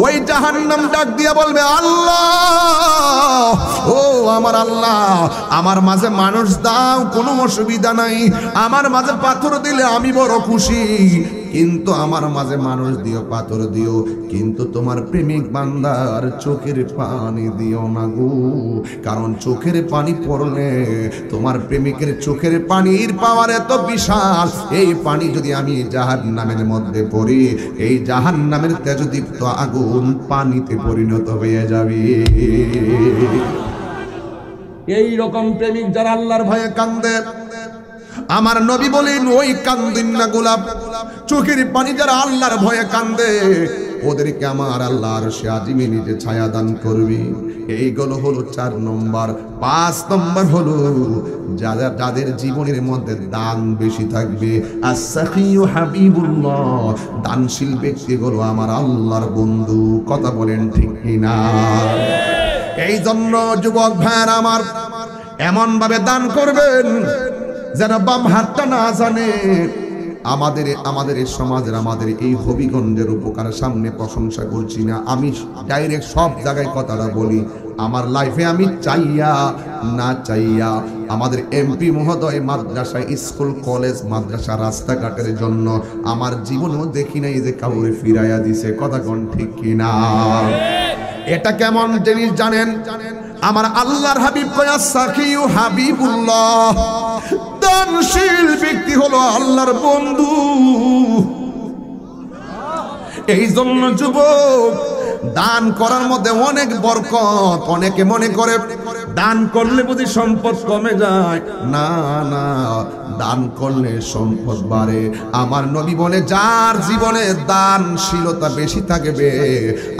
ওই জাহান্নাম ডাক দিয়া বলবে, আল্লাহ, ও আমার আল্লাহ, আমার মাঝে মানুষ দাও, কোনো অসুবিধা নাই, আমার মাঝে পাথর দিলে আমি বড় খুশি, কিন্তু আমার মাঝে মানুষ দিও, পাথর দিও, কিন্তু তোমার প্রেমিক বান্দার চোখের পানি দিও না গো, কারণ চোখের পানি পড়লে তোমার প্রেমিকের চোখের পানির পাওয়ার এত বিশাল, এই পানি যদি আমি জাহান্নামের মধ্যে পড়ি, এই জাহান্নামের তেজদীপ্ত আগুন পানিতে পরিণত হয়ে যাবে। এই রকম প্রেমিক যারা আল্লাহর ভয়ে কান্দে, আমার নবী বলেন ওই কান্দিন্না গোলাপ চোখের পানি যারা আল্লাহর ভয়ে কান্দে, ওদেরকে আমার আল্লাহ আরশে আজিমে নিজে ছায়া দান করবে। এইগুলো হলো 4 নম্বর। 5 নম্বর হলো যাদের জীবনের মধ্যে দান বেশি থাকবে, as-সাখিয়ু হাবিবুল্লাহ, দানশীল ব্যক্তিগুলো আমার আল্লাহর বন্ধু। কথা বলেন ঠিক কিনা? এই জন্য যুবক ভাইরা আমার, এমন ভাবে দান করবেন যেন বাম হাতটা না জানে। আমাদের এই সমাজের, আমাদের এই হবিগঞ্জের উপকার সামনে প্রশংসা করছি না, আমি ডাইরেক্ট সব জায়গায় কথাটা বলি। আমার লাইফে আমি চাইয়া না চাইয়া আমাদের এমপি মহোদয় মাদ্রাসা, স্কুল, কলেজ, মাদ্রাসা, রাস্তাঘাটের জন্য আমার জীবনেও দেখি নাই যে কাউরে ফিরাইয়া দিছে। কথা কোন ঠিক কিনা? এটা কেমন জিনিস জানেন? আমার আল্লাহর হাবিব কয় as-সাখিয়ু হাবিবুল্লাহ, দানশীল ব্যক্তি হলো আল্লাহর বন্ধু। এই জন্য যুবক, দান করার মধ্যে অনেক বরকত। অনেকে মনে করে দান করলে বুঝি সম্পদ কমে যায়। না না, দান করলে সম্পদ বাড়ে। আমার নবী বলে, যার জীবনে দানশীলতা বেশি থাকবে,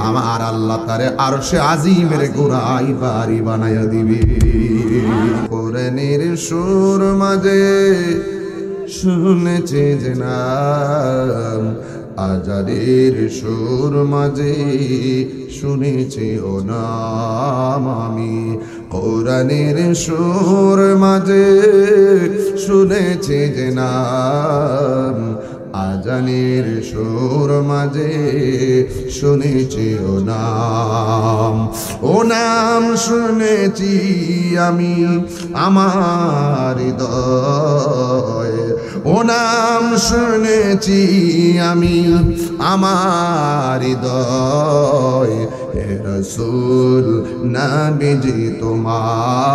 আমার আল্লাহ তারে আরশে আজিমের গোড়ায় বাড়ি বানায়া দিবে। কোরআনের সুর মাঝে শুনেছে যে নাম, আজারের সুর মাঝে শুনেছি ও নাম আমি, কোরআনের সুর মাঝে শুনেছি যে নাম, আজানের সুর মাঝে শুনেছি ও নাম। ও নাম শুনেছি আমি আমার হৃদয়ে, ও নাম শুনেছি আমি আমার হৃদয়ে, হে রাসূল নবীজি তোমায়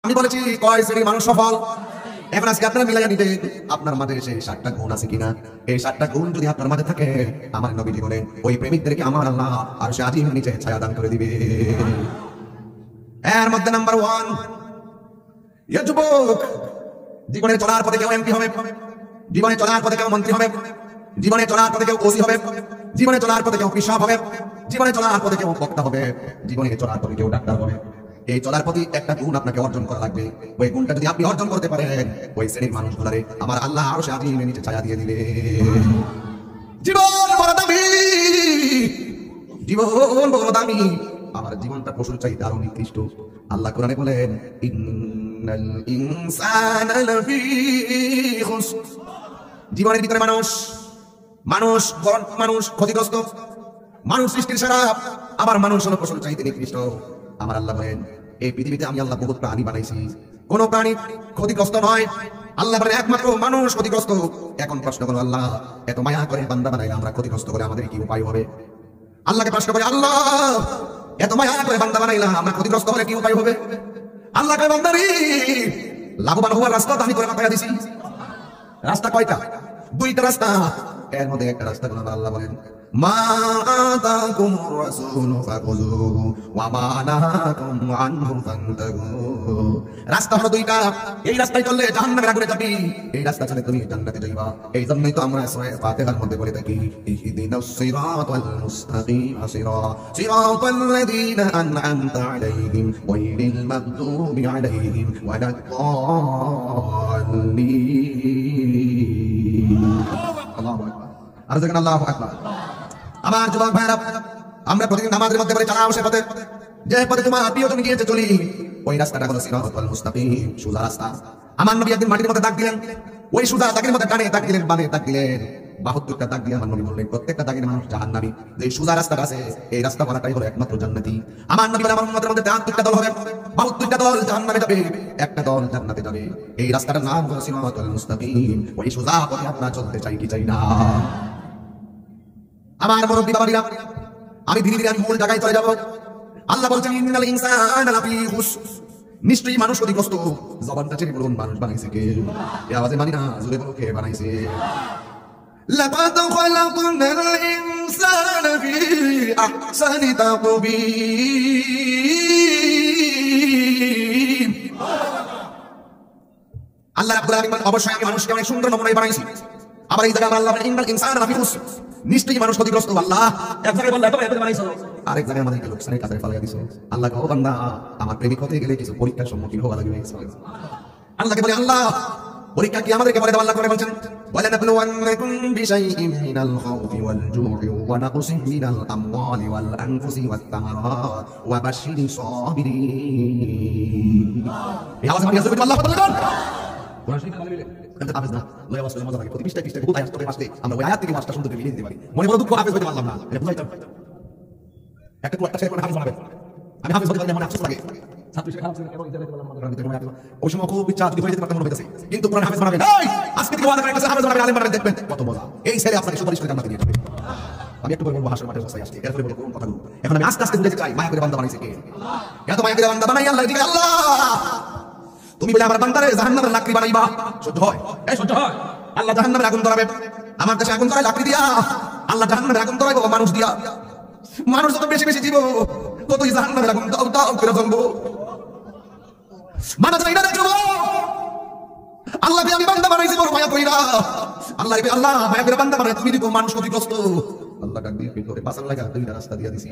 আমি বলেছি কয় শ্রেণীর মানুষ সফল। এখন আজকে আপনারা মিলাইয়া নিতে আপনার মাঝে সেই 7টা গুণ আছে কিনা। এই 7টা গুণ যদি আপনার মাঝে থাকে, আমার নবীজি বলেন ওই প্রেমিকদেরকে আমার আল্লাহ আর সে আজিমের নিচে ছায়া দান করে দিবে। এর মধ্যে নাম্বার 1, ইয়া যুবক, জীবনে চলার পথে কেউ এমপি হবে, জীবনে চলার পথে কেউ মন্ত্রী হবে, জীবনে চলার পথে কেউ ওসি হবে, জীবনে চলার পথে কেউ কৃষক হবে, জীবনে চলার পথে কেউ বক্তা হবে, জীবনে চলার পথে কেউ ডাক্তার হবে। এই চলার প্রতি একটা গুণ আপনাকে অর্জন করা লাগবে। ওই গুণটা যদি আপনি অর্জন করতে পারেন, ওই শ্রেণীর মানুষগুলারে আমার আল্লাহ আরো সে আজিমের নিচে ছায়া দিয়ে দিবে। জীবন বড় দামি, জীবন বড় দামি, আমার জীবনটা পশুর চাইতে আরো নিকৃষ্ট। আল্লাহ কোরআনে বলেন ইন্নাল ইনসানা লাফি খুসর। জীবনের ভিতরে মানুষ ক্ষতিগ্রস্ত, মানুষ সৃষ্টির সেরা, আবার মানুষ হলো পশুর চাইতে নিকৃষ্ট। আমার আল্লাহ বলেন এই পৃথিবীতে আমি আল্লাহ বহুত প্রাণী বানাইছি, কোন প্রাণী ক্ষতিগ্রস্ত নয়। আল্লাহ বলেন একমাত্র মানুষ ক্ষতিগ্রস্ত। এখন প্রশ্ন করো, আল্লাহ এত মায়া করে বান্দা বানাইলে আমরা ক্ষতিগ্রস্ত করে আমাদের কি উপায় হবে? আল্লাহকে প্রশ্ন করে, আল্লাহ এত মায়া করে বান্দা বানাইলাম, আমরা ক্ষতিগ্রস্ত হলে কি উপায় হবে? আল্লাহ কয়, বান্দারে লাভবান হওয়ার রাস্তা তো আমি করে মাথায় দিছি। রাস্তা কয়টা? 2টা রাস্তা। এর মধ্যে একটা রাস্তা কোন আল্লাহ বলেন মা আতাকুমুর রাসূলু ফাখুযুহু ওয়া মা নাহাকুম আনহু ফান্তাহু। রাস্তা হলো 2টা। এই রাস্তায় চললে জাহান্নামের আগুনে যাবি, এই রাস্তা চলে তুমি জান্নাতে যাইবা। এই জন্যই তো আমরা সূরা ফাতিহার মধ্যে বলে থাকি ইহদিনাস সিরাতাল মুস্তাকিম সিরাতাল লাযীনা আন'আমতা আলাইহিম গায়রিল মাগদুবি আলাইহিম ওয়ালাদ-দাল্লিন। আল্লাহু আকবার। আর দেখেন আল্লাহু আকবার। আমার যুবক ভাইরা, আমরা প্রতিদিন নামাজের মধ্যে বলে চালাও সে পথে, যে পথে তোমার প্রিয়জন গিয়েছে চলি, ওই রাস্তাটা হলো সিরাতাল মুস্তাকিম, সোজা রাস্তা। আমার নবী একদিন মাটির মধ্যে দাগ দিলেন, ওই সোজা দাগের মধ্যে ডানে দাগ দিলেন, বামে দাগ দিলেন, 72টা দাগ দিয়ে আমার নবী বললেন প্রত্যেকটা দাগের মানুষ জাহান্নামী। যে সোজা রাস্তাটা আছে, এই রাস্তা বলাটাই হলো একমাত্র জান্নাতি। আমার নবী বলেন আমার উম্মতের মধ্যে 73টা দল হবে, 72টা দল জাহান্নামে যাবে, একটা দল জান্নাতে যাবে। এই রাস্তাটার নাম হলো সিরাতাল মুস্তাকিম। ওই সোজা পথে আমরা চলতে চাই কি চাই না? আমার মুরব্বি বাবারা, আমি ধীরে ধীরে মূল জায়গায় চলে যাব। আল্লাহ বলছেন ইন্নাল ইনসানা লাফি খুসর, নিশ্চয়ই মানুষ ক্ষতিগ্রস্ত। জবানটা ছেড়ে বলুন মানুষ বানাইছে কে? এই আওয়াজে মানি না, জোরে বলো কে বানাইছে? লাকাদ খালাকনাল ইনসানা ফি আহসানি তাকবীর। আল্লাহ রাব্বুল আলামিন অবশ্যই আমি মানুষকে অনেক সুন্দর নমুনায় বানাইছি। আবার এই জায়গায় আল্লাহ বলেন ইন্নাল ইনসানা লাফি খুসর, নিশ্চয়ই মানুষ ক্ষতিগ্রস্ত। আল্লাহ এক জায়গায় বললে এত বানাইছো, আরেক জায়গায় আমাদেরকে লোকসানের কাছে ফেলাইয়া দিছো। আল্লাহ কও বান্দা আমার প্রেমিক হতে গেলে কিছু পরীক্ষার সম্মুখীন হওয়া লাগবে। আল্লাহকে বলে আল্লাহ পরীক্ষা কি আমাদেরকে বলে দাও? আল্লাহ করে বলছেন ওয়ালানাবলুওয়ান্নাকুম বিশাইইন মিনাল খাউফি ওয়াল জু'i ওয়া নাকসিন মিনাল আমওয়ালি ওয়াল আনফুসি ওয়াত তামারাত ওয়া বাশশিরিস সাবিরিন। এই আওয়াজ আমি আসলে আল্লাহ বলে দেন কোরআন শরীফে বলে কিন্তু হাফেজ না লয়া ওয়াসলে মজা লাগে। প্রতি 20টা 20টা বহুত আয়াত থেকে আসলে আমরা ওই আয়াত থেকে মাসটা সুন্দর মিলিয়ে দিতে পারি। মনে বড় দুঃখ হাফেজ হইতে পারলাম না, এটা বুঝাইতাম। একটা কোরআনটা শেয়ার করে হাফেজ বানাবেন, আমি হাফেজ হতে পারলে মনে আফসোস লাগে। ছাত্র হিসেবে খারাপ ছিল কেন ইজারা করলাম আমাদের ভিতরে মনে আছে ওই সময় খুব ইচ্ছা যদি হয়ে যেতে পারতাম মনে হইতাছে, কিন্তু কোরআন হাফেজ বানাবেন। এই আজকে থেকে ওয়াদা করে গেছে হাফেজ বানাবেন, আলেম বানাবেন, দেখবেন কত মজা। এই ছেলে আপনাকে সুপারিশ করে জান্নাতে নিয়ে যাবে। আমি একটু পরে বলবো হাসর মাঠে বসে আসছি, এরপরে বলবো কোন কথাগুলো। এখন আমি আস্তে আস্তে বুঝতে চাই মায়া করে বান্দা বানাইছে কে? এত মায়া করে বান্দা বানাই আল্লাহ দিকে। আল্লাহ তুমি বলে আমার বান্দারে জাহান্নামের লাকড়ি বানাইবা, সহ্য হয়? এই সহ্য হয়? আল্লাহ জাহান্নামের আগুন ধরাবে, আমার দেশে আগুন ধরায় লাকড়ি দিয়া, আল্লাহ জাহান্নামের আগুন ধরাইবো মানুষ দিয়া। মানুষ যত বেশি বেশি জীব ততই জাহান্নামের আগুন দাও দাও করে জ্বলবো। মানা যায় না রে যুবক, আল্লাহকে আমি বান্দা বানাইছি বড় মায়া কইরা। আল্লাহ মায়া করে বান্দা বানাই, তুমি দেখো মানুষ ক্ষতিগ্রস্ত। আল্লাহ ডাক দিয়ে ভিতরে বাঁচার লাগা 2টা রাস্তা দিয়া দিছি,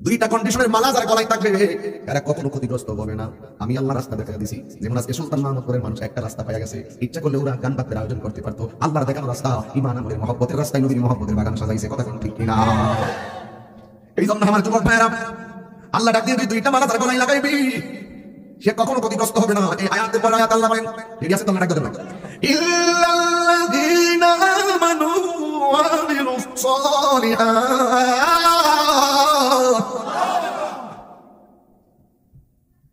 2টা কন্ডিশনের মালা যার গলায় থাকবে এরা কখনো ক্ষতিগ্রস্ত হবে না। আমি আল্লাহ রাস্তা দেখা দিছি। যেমন আজকে সুলতান মাহমুদপুরের মানুষ একটা রাস্তা পাওয়া গেছে, ইচ্ছা করলে ওরা গান বাদ্যের আয়োজন করতে পারতো। আল্লাহর দেখানো রাস্তা ঈমান আমলের মহব্বতের রাস্তায় নবীর মহব্বতের বাগান সাজাইছে। কথা কোন ঠিক কিনা? এই জন্য আমার যুবক ভাইরা, আল্লাহ ডাক দিয়ে 2টা মালা যার গলায় লাগাইবি সে কখনো ক্ষতিগ্রস্ত হবে না। এই আয়াতের পর আয়াত আল্লাহ বলেন, ঠিক আছে তোমরা ডাক দেবেন ইল্লাল্লাযীনা আমানু ওয়া আমিলুস সালিহাত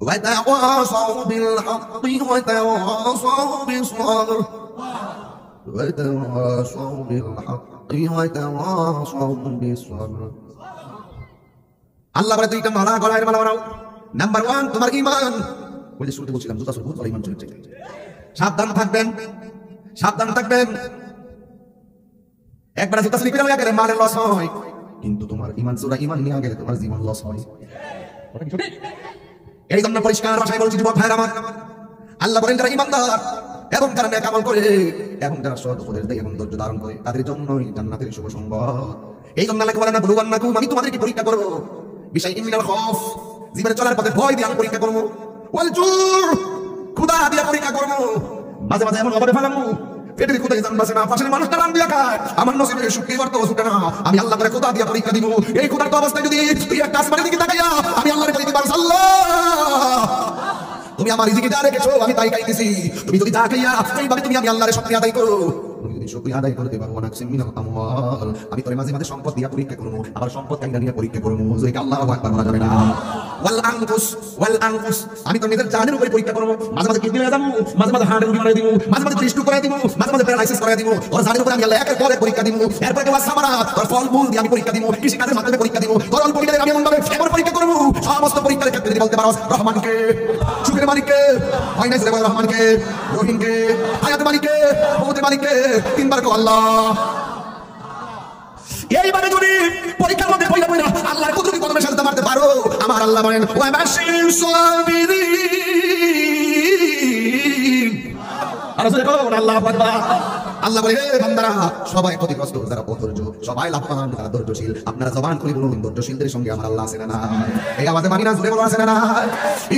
ওয়া তাওয়াসাউ বিল হাক্কি ওয়া তাওয়াসাউ বিস সাবর ওয়া তাওয়াসাউ বিল হাক্কি ওয়া তাওয়াসাউ বিস সাবর। আল্লাহ বলে 2টা মালা গলায় মালা বানাও। নাম্বার 1 তোমার ঈমান, ওই যে শুরুতে বলছিলাম জুতা সুরগুলো ইমান চলে যায়। সাবধান থাকবেন, সাবধান থাকবেন। একবার জুতা স্লিপ করে গেলে মালের লস হয়, কিন্তু তোমার ইমান সুরা ইমান নিয়ে গেলে তোমার জীবন লস হয়। এই জন্য পরিষ্কার ভাষায় বলছি যুবক ভাইরা আমার, আল্লাহ বলেন যারা ইমানদার এবং যারা নেক আমল করে এবং যারা সৎ উপদেশ দেয় এবং ধৈর্য ধারণ করে তাদের জন্যই জান্নাতের শুভ সংবাদ। এই জন্য আল্লাহ বলেন না বুলুগান্নাকুম, আমি তোমাদেরকে পরীক্ষা করব বিশাইইন মিনাল খাউফ, জীবনে চলার পথে ভয় দিয়ে আমি পরীক্ষা করব, ওয়াল জুর, ক্ষুধা দিয়ে পরীক্ষা করব, মাঝে মাঝে এমন অভাবে ফেলামু পেটের ক্ষুধা জান বাসে না, পাশের মানুষটা রান দিয়া খায়, আমার নসিবে সুখী করতে সুখে না, আমি আল্লাহ করে ক্ষুধা দিয়ে পরীক্ষা দিব। এই ক্ষুধার তো অবস্থায় যদি তুই একটা আসমানের দিকে তাকাইয়া আমি আল্লাহর কাছে দিবার আল্লাহ তুমি আমার রিজিকে যা রেখেছো আমি তাই খাইতেছি, তুমি যদি যা খাইয়া এইভাবে তুমি আমি আল্লাহর শুকরিয়া আদায় করো, তুমি যদি শুকরিয়া আদায় করতে পারো নাকসিম মিনাল আমওয়াল, আমি তোরে মাঝে মাঝে সম্পদ দিয়া পরীক্ষা করব, আবার সম্পদ কাইনা নিয়ে পরীক্ষা করব, যে আল্লাহু আকবার বলা যাবে না। ওয়াল আনফুস, আমি তো নিজের জানের উপরে পরীক্ষা করব, মাঝে মাঝে কিডনি লাগাবো, মাঝে মাঝে হার্টের রোগী বানাই দিব, মাঝে মাঝে স্ট্রোক করে দিব, মাঝে মাঝে প্যারালাইসিস করে দিব, ওর জানের উপরে আমি আল্লাহ একের পর এক পরীক্ষা দিব, এরপর কেবল সামারাত আর ফলমূল দিয়ে আমি পরীক্ষা দিব, কৃষি কাজের মাধ্যমে পরীক্ষা দিব, তরল পরীক্ষা আমি এমন ভাবে এমন পরীক্ষা করব, সমস্ত পরীক্ষার ক্ষেত্রে যদি বলতে পারো রহমানকে, সুখের মালিককে, হয়না সে রহমানকে, রহিমকে, হায়াতের মালিককে, মওতের মালিককে, তিনবার কো আল্লাহ। এইভাবে যদি পরীক্ষার মধ্যে পয়লা পয়লা আল্লাহর কুদরতি কদমের সাথে মারতে পারো, আমার আল্লাহ বলেন ওয়া বাশির সাবিরিন, আর জোরে বলো আল্লাহু আকবার। আল্লাহ বলে হে বান্দারা সবাই ক্ষতিগ্রস্ত যারা অধৈর্য, সবাই লাভবান যারা ধৈর্যশীল। আপনারা জবান করে বলুন ধৈর্যশীলদের সঙ্গে আমার আল্লাহ আছে না? এই আওয়াজে মানি না, জোরে বলো আছে না?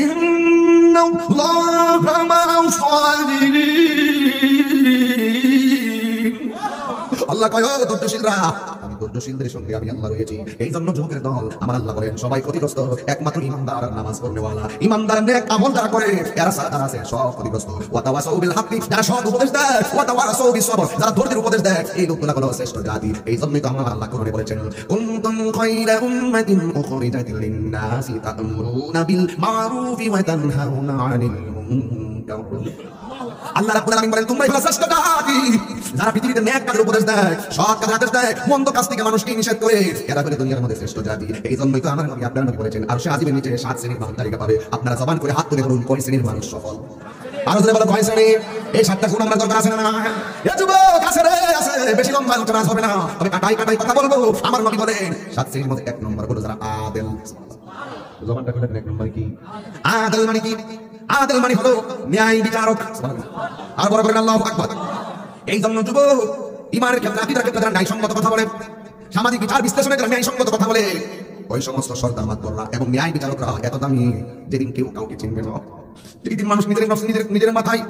ইন্নাল্লাহা মা'আস সাবিরিন, আল্লাহ কয় ধৈর্যশীলরা, আমি ধৈর্যশীলদের সঙ্গে আমি আল্লাহ রয়েছি। এই জন্য যুবকের দল আমার আল্লাহ বলেন সবাই ক্ষতিগ্রস্ত, একমাত্র ইমানদার নামাজ পড়নেওয়ালা, ইমানদার নেক আমল যারা করে এরা সারা আছে সব ক্ষতিগ্রস্ত। ওয়া তাওয়াসাউ বিল হাক্কি, যারা সৎ উপদেশ দেয়, ওয়া তাওয়াসাউ বিস সবর, যারা ধৈর্যের উপদেশ দেয়, এই লোকগুলো হলো শ্রেষ্ঠ জাতি। এই জন্যই তো আমার আল্লাহ কোরআনে বলেছেন কুনতুম খায়রা উম্মাতিন উখরিজাত লিন-নাসি তা'মুরুনা বিল মা'রুফি ওয়া তানহাউনা আনিল মুনকার। আল্লাহ রাব্বুল আলামিন বলেন তোমরাই হলো শ্রেষ্ঠ জাতি, যারা পৃথিবীতে নেক কাজের উপদেশ দেয়, সৎ কাজের আদেশ দেয়, মন্দ কাজ থেকে মানুষকে নিষেধ করে, এরা হলো দুনিয়ার মধ্যে শ্রেষ্ঠ জাতি। এই জন্যই তো আমার নবী আপনার নবী বলেছেন আরশে আজিমের নিচে 7 শ্রেণীর মানুষ তালিকা পাবে। আপনারা জবান করে হাত তুলে বলুন কয় শ্রেণীর মানুষ সফল? আরো জোরে বলো কয় শ্রেণী? এই 7টা গুণ আমরা দরকার আছে না? এ যুবক আছে রে, আছে, বেশি লম্বা আলোচনা হবে না, তবে কাটাই কাটাই কথা বলবো। আমার নবী বলেন 7 শ্রেণীর মধ্যে 1 নম্বর হলো যারা আদেল। জবানটা খুলে 1 নম্বর কি? আদেল মানে কি? আদেল মানে হলো ন্যায় বিচারক। আর বড় করেন আল্লাহু আকবার। এই জন্য যুবক ইমানের ক্ষেত্রে আকীদার ক্ষেত্রে যারা ন্যায়সঙ্গত কথা বলে, সামাজিক বিচার বিশ্লেষণে যারা ন্যায়সঙ্গত কথা বলে, ওই সমস্ত সরকার মাতবররা এবং ন্যায় বিচারকরা এত দামি যেদিন কেউ কাউকে চিনবে না, যেদিন মানুষ নিজের মাথায়,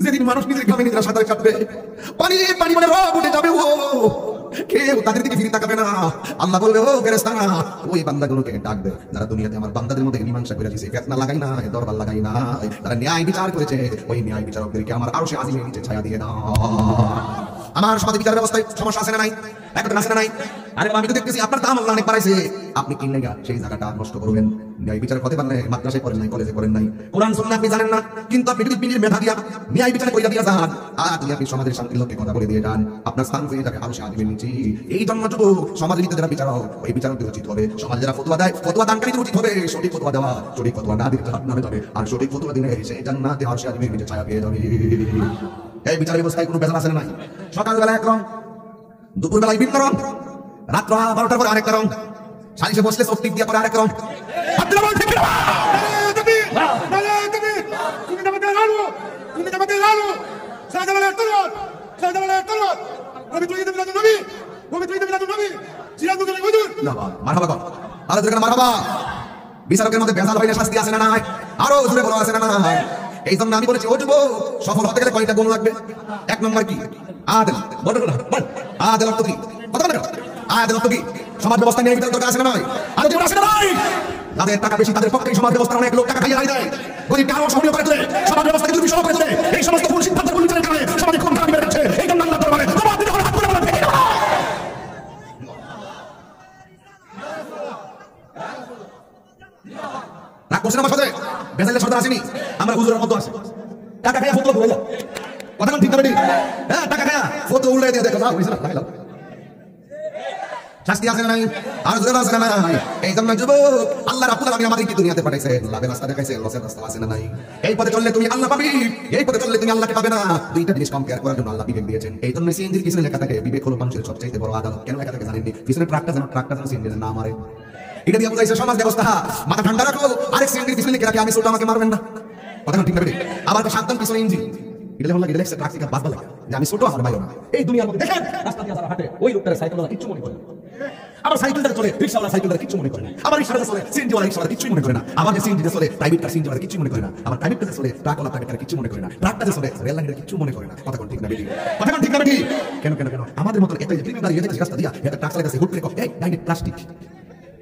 যেদিন মানুষ নিজের গ্রামে নিজেরা সাঁতার কাটবে, পানি পানি মানে রব উঠে যাবে, ও কেউ তাদের দিকে ফিরে তাকাবে না। আল্লাহ বলবে ও ফেরেশতারা ওই বান্দাগুলোকে ডাকবে যারা দুনিয়াতে আমার বান্দাদের মধ্যে মীমাংসা করে দিয়েছে, ফিতনা লাগাই না, দরবার লাগাই না, তারা ন্যায় বিচার করেছে, ওই ন্যায় বিচারকদেরকে আমার আরশে আজিমের নিচে ছায়া দিয়ে দাও। আমার সমাজ বিচার ব্যবস্থায় সমস্যা আছে না নাই? একটা আছে না নাই? আরে আমি তো দেখতেছি আপনার দাম আল্লাহ অনেক বাড়াইছে, আপনি কি লাগা সেই জায়গাটা নষ্ট করবেন? ন্যায় বিচার হতে পারলে মাদ্রাসায় পড়েন নাই, কলেজে পড়েন নাই, কোরআন সুন্নাহ আপনি জানেন না, কিন্তু আপনি যদি পিনির মেধা দিয়া ন্যায় বিচারে কইরা দিয়া যান, আর তুমি আপনি সমাজের শান্তির লক্ষ্যে কথা বলে দিয়ে যান, আপনার স্থান হয়ে যাবে আরশে আজিমের নিচে। এই জন্য যুবক সমাজের ভিতরে যারা বিচারক, ওই বিচারকদের উচিত হবে, সমাজে যারা ফতোয়া দেয়, ফতোয়া দানকারীদের উচিত হবে সঠিক ফতোয়া দেওয়া, সঠিক ফতোয়া না দিলে জাহান্নামে যাবে, আর সঠিক ফতোয়া দিলে সেই জান্নাতে আরশে আজিমের নিচে ছায়া পেয়ে যাবে। এই বিচার ব্যবস্থায় কোনো ভেজাল আছে না নাই? সকালবেলা এক রং, দুপুরবেলায় ভিন্ন রং, রাত্র 12টার পরে আরেক রং, সালিশে বসলে চোখ টিপ দিয়ে পরে আরেক রং। বিচারকের মধ্যে ভেজাল হইলে শাস্তি আছে না নাই? আরো জোরে বলা আছে না নাই? এই জন্য আমি বলেছি ও যুবক সফল হতে গেলে কয়টা গুণ লাগবে? 1 নম্বর কি? আদেল। আদেল অর্থ কি? কথা বলেন। আদেল অর্থ কি? সমাজ ব্যবস্থা নিয়ে দরকার আছে না নাই? আর যদি আছে না নাই? যাদের টাকা বেশি তাদের পক্ষে সমাজ ব্যবস্থা অনেক লোক টাকা খাইয়ে দেয়, গরিব কারো সহনীয় করে তোলে, সমাজ ব্যবস্থাকে দুর্বিষহ করে তোলে। এই সমস্ত ভুল সিদ্ধান্ত ভুল বিচারের কারণে সমাজে খুন খারাপি বেড়ে যাচ্ছে। এই জন্য আল্লাহ দরবারে তোমার দিকে হাত তুলে বলেন ঠিক না? রাগ করছেন আমার সাথে? বেজালের সর্দার আসেনি, আমরা হুজুরের মতো আছে, টাকা খাইয়া ফতোয়া বলে যায়, কথা ঠিক না বেটি? হ্যাঁ টাকা খাইয়া ফতোয়া উল্টাই দিয়ে দেখো না হইছে না লাগাইলাম। শাস্তি আছে না নাই? আর জোরে আছে না নাই? এই জন্য যুবক, আল্লাহ রাব্বুল আলামিন আমাদেরকে দুনিয়াতে পাঠাইছে, লাভের রাস্তা দেখাইছে, লসের রাস্তা আছে না নাই? এই পথে চললে তুমি আল্লাহ পাবে, এই পথে চললে তুমি আল্লাহকে পাবে না। দুইটা জিনিস কম্পেয়ার করার জন্য আল্লাহ বিবেক দিয়েছেন। এই জন্য সিএনজির পিছনে লেখা থাকে, বিবেক হলো মানুষের সবচেয়ে বড় আদালত। কেন লেখা থাকে জানেননি? পিছনে ট্রাকটা যেন সিএনজির না মারে। এটা দিয়ে বুঝাইছে সমাজ ব্যবস্থা। মাথা ঠান্ডা রাখো, আরেক সিএনজির পিছনে লেখা থাকে আমি ছোট, আমাকে মারবেন না। কথা ঠিক না? আবার সাবধান, পিছনে ইঞ্জিন। এটা যখন লাগে লেখছে ট্রাক থেকে বাস বালা যে আমি ছোট, আমার ভাইও না। এই দুনিয়ার মধ্যে দেখেন রাস্তা দিয়ে যারা হাঁটে, ওই লোকটার সাইকেলওয়ালা কিচ্ছু মনে করে না। আবার সাইকেল দ্বারা চলে রিক্সাওয়ালা, সাইকেল দ্বারা কিচ্ছু মনে করে না। আবার রিক্সাওয়ালা চলে সিএনজিওয়ালা, রিক্সাওয়ালা কিচ্ছু মনে করে না। আবার সিএনজি চলে প্রাইভেট কার, সিএনজিওয়ালা কিচ্ছু মনে করে না। আবার প্রাইভেট কার চলে ট্রাকওয়ালা, ট্রাকের কিচ্ছু মনে করে না। ট্রাকটা চলে রেল লাইনের কিচ্ছু মনে করে না। কথা কোন ঠিক না বেটি? কথা কোন ঠিক না বেটি? কেন কেন কেন আমাদের মত একটা প্রিমিয়াম গাড়ি এটা রাস্তা দিয়া এটা ট্রাক চালাতে হুট করে এই ডাইরেক্ট প্লাস্টিক,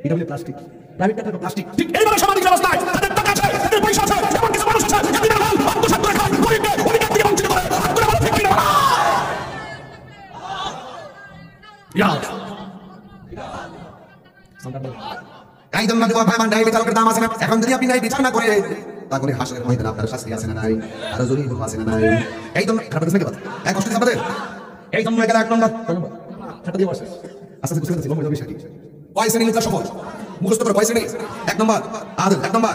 এটা বলে প্লাস্টিক, প্রাইভেট কার প্লাস্টিক। ঠিক এইভাবে সামাজিক অবস্থায় তাদের টাকা আছে, তাদের পয়সা আছে, যেমন কিছু মানুষ আছে যাদের হাল আত্মসাৎ করে খায়, গরিবকে গরিবের থেকে বঞ্চিত করে, হাত করে বলে ঠিক কিনা? ইয়া এই জন্য যুবক ভাই, আমার ন্যায় বিচারকের দাম আছে না? এখন যদি আপনি ন্যায় বিচার না করে তাহলে হাসরের ময়দানে আপনার শাস্তি আছে না নাই? আর যদি আছে না নাই? এই জন্য খারাপ কিছু কথা এক কষ্ট আপনাদের। এই জন্য এখানে 1 নম্বর সেটা দিয়ে বসে আস্তে আস্তে বুঝতে পারছি লম্বা বিষয় কি পয়সা নিয়ে নিতে সফল মুখস্থ করে পয়সা নেই। 1 নম্বর আদল, 1 নম্বর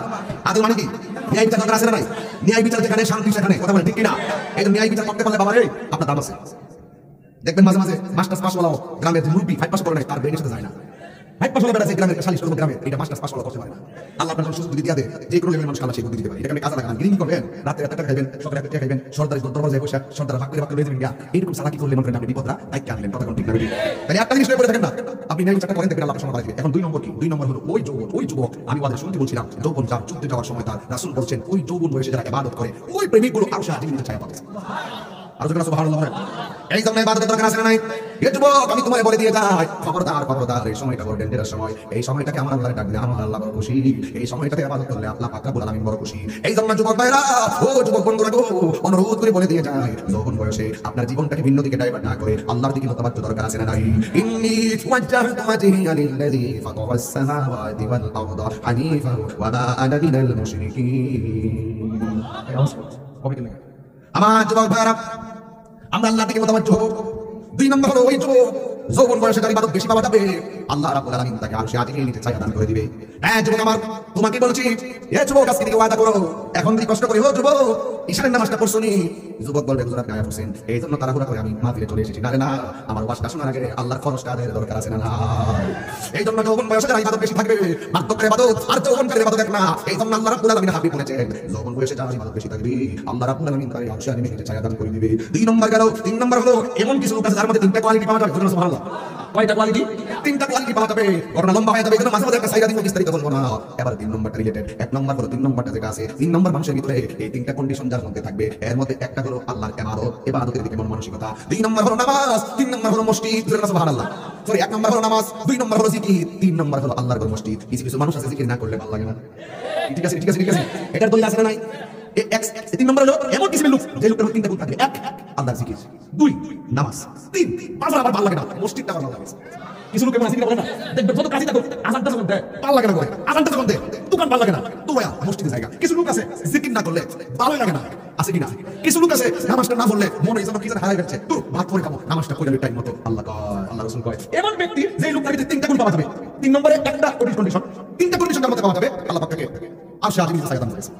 আদল মানে কি? ন্যায় বিচার দরকার আছে না নাই? ন্যায় বিচার যেখানে শান্তি সেখানে, কথা বলে ঠিক কিনা? এই জন্য ন্যায় বিচার করতে পারলে বাবা রে আপনার দাম আছে। দেখবেন মাঝে মাঝে মাস্টার্স পাস ওয়ালাও গ্রামের মুরব্বি 5 পাস করে নাই, তার ব্রেনের সাথে যায় না। 5 পাস ওয়ালা বেড়া আছে গ্রামের 40 জন গ্রামে, এটা মাস্টার্স পাস ওয়ালা করতে পারে না। আল্লাহ আপনার সুযোগ বুদ্ধি দিয়া দেয়, যে কোনো লেভেলের মানুষ আল্লাহ সেই বুদ্ধি দিতে পারে। এটা কাজে লাগান, গ্রিন করবেন, রাতে রাতে খাইবেন, সকালে রাতে খাইবেন, সর্দারি দরবাজায় বসে সর্দার ভাগ করে ভাগ করে লয়ে যাবেন গিয়া। এইরকম সালাকি করলে মনে করেন আপনি বিপদরা দায়িত্ব আনলেন। কথা কোন ঠিক না বেটি? তাই একটা জিনিস করে থাকেন না, আপনি ন্যায় বিচারটা করেন, দেখবেন আল্লাহ আপনার সামনে বাড়াবে। এখন 2 নম্বর কি? 2 নম্বর হলো ওই যুবক আমি ওদের শুনতে বলছিলাম, যৌবন যার যুদ্ধে যাওয়ার সময় তার রাসূল বলছেন ওই যৌবন বয়সে যারা ইবাদত করে ওই প্রেমিকগুলো আরশে আজিমের ছায়া পাবে। আর যদি সুবহানাল্লাহ বলেন, এই জন্য ইবাদতের দরকার আছে না নাই? এই যুবক আমি তোমায় বলে দিয়ে যাই, খবরদার খবরদার, এই সময়টা বড় ডেঞ্জারাস সময়। এই সময়টাকে আমার আল্লাহ ডাক দিলে আমার আল্লাহ বড় খুশি। এই সময়টাতে ইবাদত করলে আল্লাহ পাক রব্বুল আলামিন বড় খুশি। এই জন্য যুবক ভাইরা, ও যুবক বন্ধুরা গো, অনুরোধ করে বলে দিয়ে যাই, যৌবন বয়সে আপনার জীবনটাকে ভিন্ন দিকে ডাইভার্ট না করে আল্লাহর দিকে মতামত দরকার আছে না নাই? ইন্নী ওয়াজ্জাহতু ওয়াজহিয়া লিল্লাযী ফাতারাস সামাওয়াতি ওয়াল আরদা হানিফা ওয়া মা আনা মিনাল মুশরিকিন। আমার যুবক ভাইরা, আমরা আল্লাহর দিকে মতামত হব। 2 নম্বর হলো ওই যুবক যৌবন বয়সে যার ইবাদত বেশি পাওয়া যাবে, আল্লাহ রাব্বুল আলামিন তাকে আরশে আজিমের নিচে ছায়া দান করে দিবে। হ্যাঁ যুবক আমার, তোমাকে বলছি, এ যুবক আজকে থেকে ওয়াদা করো, এখন যদি কষ্ট করি, ও যুবক ঈশানের নামাজটা পড়ছো নি? যুবক বলবে হুজুর আপনি আয়া পড়ছেন, এই জন্য তাড়াহুড়া করে আমি মাহফিলে চলে এসেছি। না না, আমার ওয়াজটা শোনার আগে আল্লাহর ফরজটা আদায়ের দরকার আছে না? না, এই জন্য যৌবন বয়সে যারা ইবাদত বেশি থাকবে, বার্ধক্যের ইবাদত আর যৌবনকালের ইবাদত এক না। এই জন্য আল্লাহ রাব্বুল আলামিন হাবিব বলেছেন, যৌবন বয়সে যারা ইবাদত বেশি থাকবে আল্লাহ রাব্বুল আলামিন তাকে আরশে আজিমের নিচে ছায়া দান করে দিবে। 2 নম্বর গেল। 3 নম্বর হলো এমন কিছু লোক আছে যার মধ্যে 3টা কোয়ালিটি পাওয়া যাবে। সুবহানাল্লাহ, কয়টা কোয়ালিটি? 3টা কোয়ালিটি পাওয়া যাবে। ঘটনা লম্বা হয়ে যাবে, এজন্য মাঝে মাঝে একটা সাইডা দিব, বিস্তারিত বলবো না। এবার 3 নম্বরটা রিলেটেড। 1 নম্বর হলো 3 নম্বরটা যেটা আছে, 3 নম্বর মানুষের ভিতরে এই 3টা কন্ডিশন যার মধ্যে থাকবে, এর মধ্যে একটা হলো আল্লাহর ইবাদত, ইবাদতের দিকে মন মানসিকতা। 2 নম্বর হলো নামাজ, 3 নম্বর হলো মসজিদ। সুবহানাল্লাহ, সরি 1 নম্বর হলো নামাজ, 2 নম্বর হলো জিকির, 3 নম্বর হলো আল্লাহর ঘর মসজিদ। কিছু কিছু মানুষ আছে জিকির না করলে ভালো লাগে না। ঠিক আছে ঠিক আছে ঠিক আছে, এটার দলিল আছে না নাই? 3 নম্বর হলো এমন কিছু লোক যে লোকের 3টা গুণ থাকবে। 1 আল্লাহর জিকির, 2 নামাজ, 3 বাজার আবার ভালো লাগে না, মসজিদটা ভালো লাগে। কিছু লোক এমন আছে বলে না, দেখবে যত কাজই থাকুক আজানটা যখন দেয় ভালো লাগে না, করে আজানটা যখন দেয় দোকান ভালো লাগে না, তো মসজিদে জায়গা। কিছু লোক আছে জিকির না করলে ভালোই লাগে না, আছে কিনা? কিছু লোক আছে নামাজটা না পড়লে মনে যেন কি যেন হারাই যাচ্ছে, তো ভাত পরে খাবো, নামাজটা পড়লে টাইম মতো আল্লাহ কয়, আল্লাহ রাসূল কয়। এমন ব্যক্তি যে লোকটার ভিতরে 3টা গুণ পাওয়া যাবে। 3 নম্বরে একটা কন্ডিশন, 3টা কন্ডিশন যার মধ্যে পাওয়া যাবে, আল্লাহ পাক তাকে আরশে আজিমের ছায়া দান করেছে।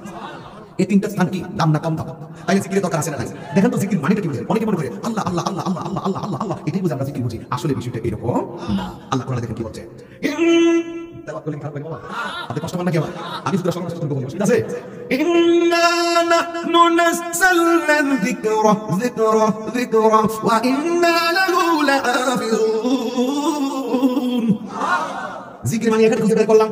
এই 3টা স্থান কি দাম না কম দাম? তাই জিকিরের দরকার আছে না নাই? দেখেন তো জিকির মানেটা কি বুঝেন? অনেকে মনে করে আল্লাহ আল্লাহ আল্লাহ আল্লাহ আল্লাহ আল্লাহ আল্লাহ আল্লাহ এটাই বুঝে আমরা জিকির বুঝি। আসলে বিষয়টা এরকম না। আল্লাহ কোরআনে দেখেন কি বলছে। তেলাওয়াত করলে খারাপ লাগে বাবা, আপনি কষ্ট পান না কি? আমার আমি শুধু সঙ্গে সঙ্গে বলি, ঠিক আছে? ইন্না নাহনু নাযালনা যিকরা যিকরা যিকরা ওয়া ইন্না লাহু লাহাফিজুন। জিকির মানে এখানে খুঁজে বের করলাম।